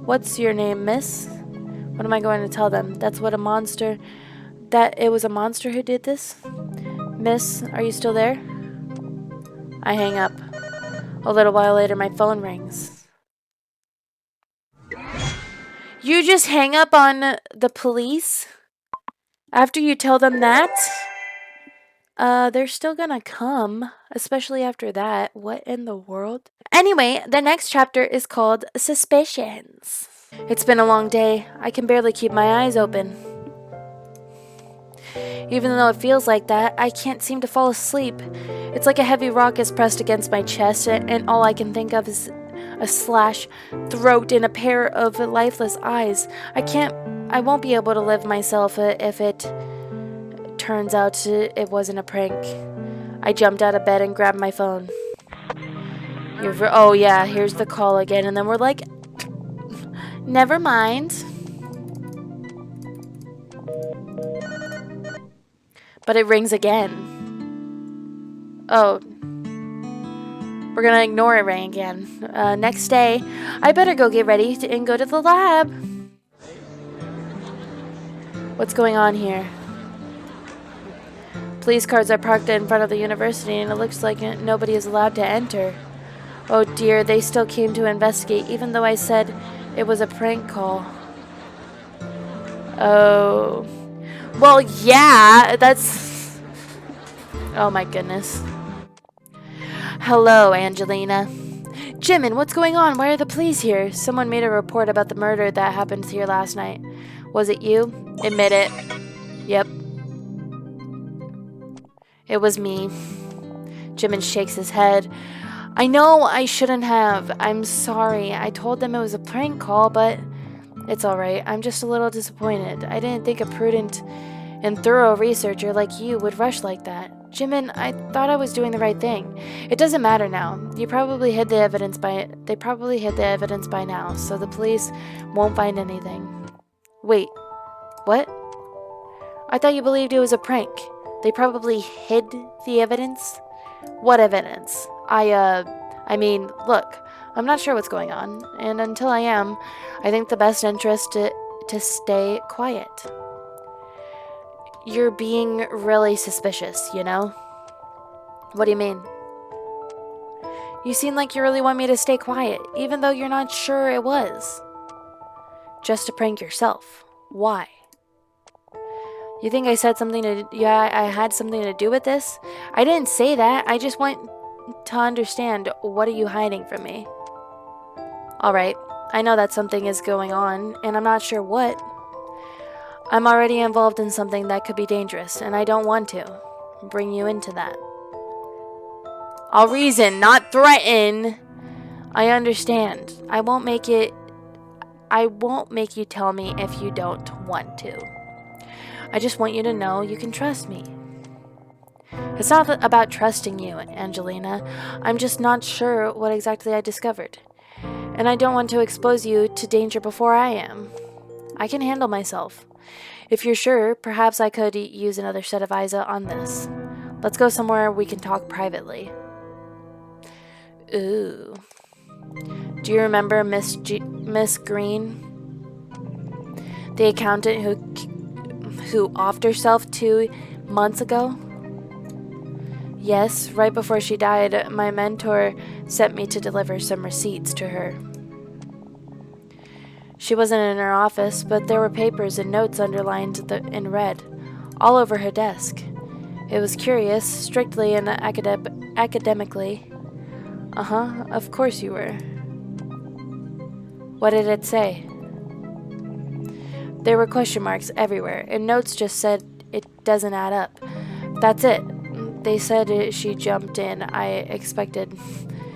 What's your name, miss? What am I going to tell them? That it was a monster who did this? Miss, are you still there? I hang up. A little while later, my phone rings. You just hang up on the police? After you tell them that? They're still gonna come, especially after that. What in the world? Anyway, the next chapter is called Suspicions. It's been a long day. I can barely keep my eyes open. Even though it feels like that, I can't seem to fall asleep. It's like a heavy rock is pressed against my chest, and all I can think of is a slashed throat and a pair of lifeless eyes. I won't be able to live myself if it turns out it wasn't a prank. I jumped out of bed and grabbed my phone. Oh yeah, here's the call again, and then we're like, never mind. But it rings again. Oh. We're gonna ignore it ring again. Next day, I better go get ready and go to the lab. What's going on here? Police cars are parked in front of the university, and it looks like nobody is allowed to enter. Oh dear, they still came to investigate, even though I said it was a prank call. Oh. Well, yeah, that's... Oh my goodness. Hello, Angelina. Jimin, what's going on? Why are the police here? Someone made a report about the murder that happened here last night. Was it you? Admit it. Yep. It was me. Jimin shakes his head. I know I shouldn't have. I'm sorry. I told them it was a prank call, but it's alright. I'm just a little disappointed. I didn't think a prudent and thorough researcher like you would rush like that. Jimin, I thought I was doing the right thing. It doesn't matter now. They probably hid the evidence by now, so the police won't find anything. Wait, what? I thought you believed it was a prank. They probably hid the evidence? What evidence? I mean, look, I'm not sure what's going on, and until I am, I think the best interest to stay quiet. You're being really suspicious, you know? What do you mean? You seem like you really want me to stay quiet, even though you're not sure it was. Just to prank yourself. Why? You think I said something I had something to do with this? I didn't say that. I just want to understand, what are you hiding from me? Alright, I know that something is going on, and I'm not sure what. I'm already involved in something that could be dangerous, and I don't want to bring you into that. I'll reason, not threaten. I understand. I won't make you tell me if you don't want to. I just want you to know you can trust me. It's not about trusting you, Angelina. I'm just not sure what exactly I discovered. And I don't want to expose you to danger before I am. I can handle myself. If you're sure, perhaps I could use another set of eyes on this. Let's go somewhere we can talk privately. Ooh. Do you remember Miss Green? The accountant who offed herself 2 months ago? Yes, right before she died, my mentor sent me to deliver some receipts to her. She wasn't in her office, but there were papers and notes underlined in red, all over her desk. It was curious, strictly and academically. Uh-huh, of course you were. What did it say? There were question marks everywhere, and notes just said it doesn't add up. That's it. They said she jumped in. I expected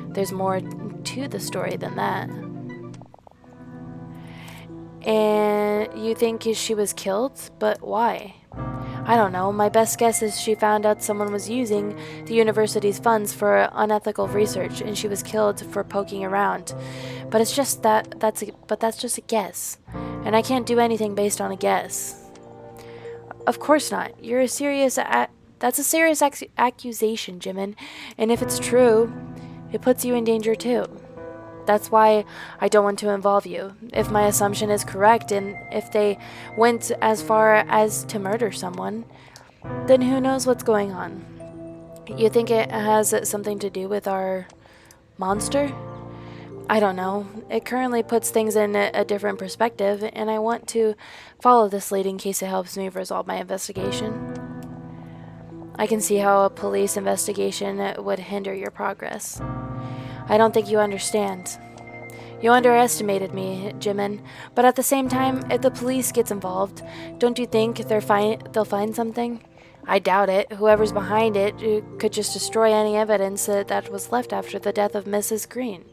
there's more to the story than that. And you think she was killed? But why? I don't know. My best guess is she found out someone was using the university's funds for unethical research, and she was killed for poking around. But it's just that's just a guess, and I can't do anything based on a guess. Of course not. That's a serious accusation, Jimin, and if it's true, it puts you in danger too. That's why I don't want to involve you. If my assumption is correct, and if they went as far as to murder someone, then who knows what's going on? You think it has something to do with our monster? I don't know. It currently puts things in a different perspective, and I want to follow this lead in case it helps me resolve my investigation. I can see how a police investigation would hinder your progress. I don't think you understand. You underestimated me, Jimin, but at the same time, if the police gets involved, don't you think they'll find something? I doubt it. Whoever's behind it could just destroy any evidence that was left after the death of Mrs. Green.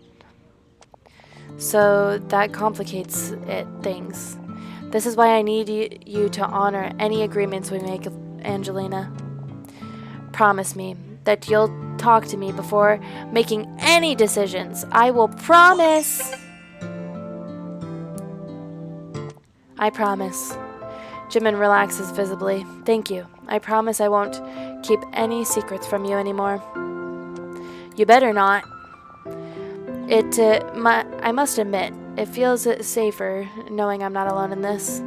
So that complicates things. This is why I need you to honor any agreements we make, Angelina. Promise me that you'll talk to me before making any decisions. I will promise. I promise. Jimin relaxes visibly. Thank you. I promise I won't keep any secrets from you anymore. You better not. I must admit, it feels safer knowing I'm not alone in this.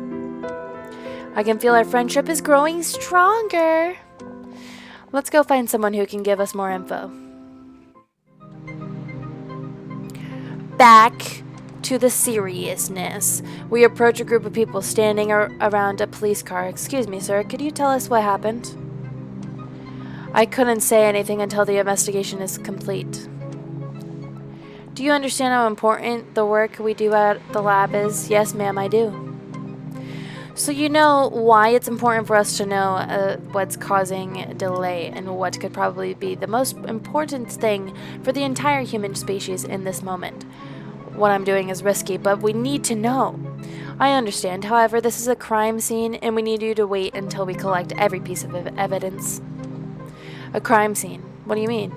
I can feel our friendship is growing stronger. Let's go find someone who can give us more info. Back to the seriousness. We approach a group of people standing around a police car. Excuse me, sir, could you tell us what happened? I couldn't say anything until the investigation is complete. Do you understand how important the work we do at the lab is? Yes, ma'am, I do. So you know why it's important for us to know what's causing delay and what could probably be the most important thing for the entire human species in this moment. What I'm doing is risky, but we need to know. I understand, however, this is a crime scene and we need you to wait until we collect every piece of evidence. A crime scene? What do you mean?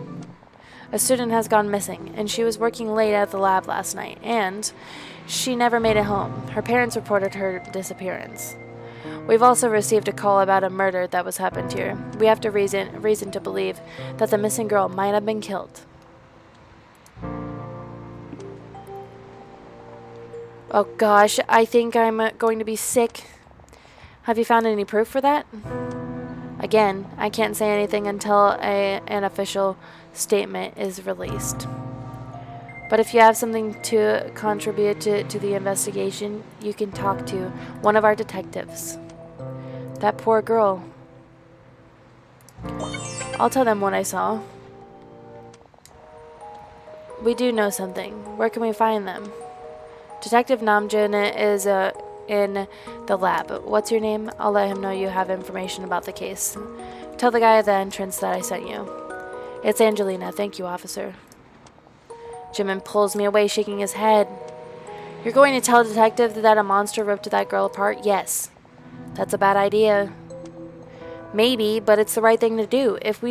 A student has gone missing, and she was working late at the lab last night, and she never made it home. Her parents reported her disappearance. We've also received a call about a murder that was happened here. We have reason to believe that the missing girl might have been killed. Oh gosh, I think I'm going to be sick. Have you found any proof for that? Again, I can't say anything until an official statement is released. But if you have something to contribute to the investigation, you can talk to one of our detectives. That poor girl. I'll tell them what I saw. We do know something. Where can we find them? Detective Namjoon is in the lab. What's your name? I'll let him know you have information about the case. Tell the guy at the entrance that I sent you. It's Angelina. Thank you, officer. Jimin pulls me away, shaking his head. You're going to tell a detective that a monster ripped that girl apart? Yes. That's a bad idea. Maybe, but it's the right thing to do. If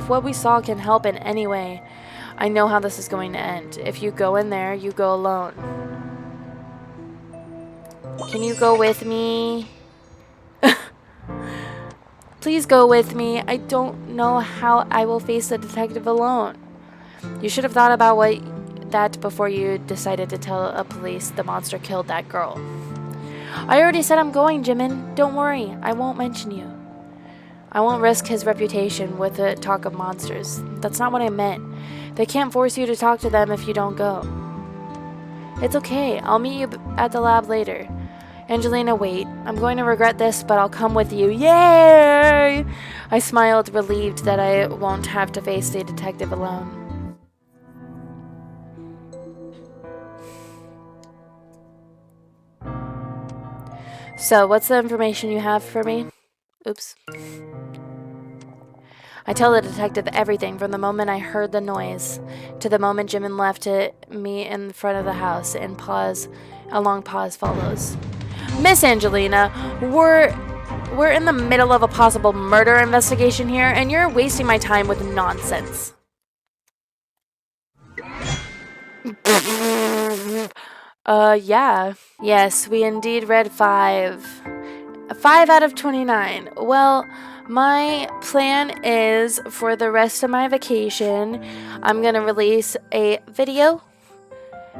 what we saw can help in any way, I know how this is going to end. If you go in there, you go alone. Can you go with me? Please go with me. I don't know how I will face the detective alone. You should have thought about that before you decided to tell a police the monster killed that girl. I already said I'm going, Jimin. Don't worry. I won't mention you. I won't risk his reputation with the talk of monsters. That's not what I meant. They can't force you to talk to them if you don't go. It's okay. I'll meet you at the lab later. Angelina, wait. I'm going to regret this, but I'll come with you. Yay! I smiled, relieved that I won't have to face the detective alone. So, what's the information you have for me? Oops. I tell the detective everything from the moment I heard the noise to the moment Jimin left me in front of the house, and a long pause follows. Miss Angelina, we're in the middle of a possible murder investigation here, and you're wasting my time with nonsense. Yeah. Yes, we indeed read 5. 5 out of 29. Well, my plan is for the rest of my vacation, I'm gonna release a video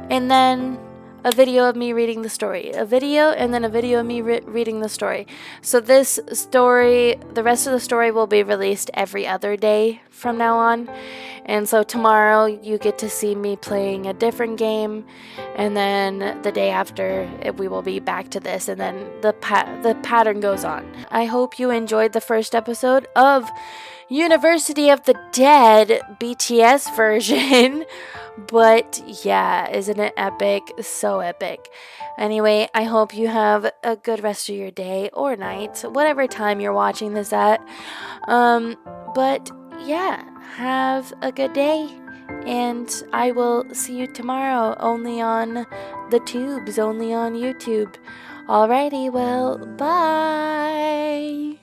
and then a video of me reading the story, a video, and then a video of me reading the story. So this story, the rest of the story will be released every other day from now on. And so tomorrow you get to see me playing a different game, and then the day after we will be back to this, and then the pattern goes on. I hope you enjoyed the first episode of University of the Dead BTS version. But yeah, isn't it epic? So epic. Anyway, I hope you have a good rest of your day or night, whatever time you're watching this at. But yeah, have a good day, and I will see you tomorrow, only on the tubes, only on YouTube. Alrighty, well, bye!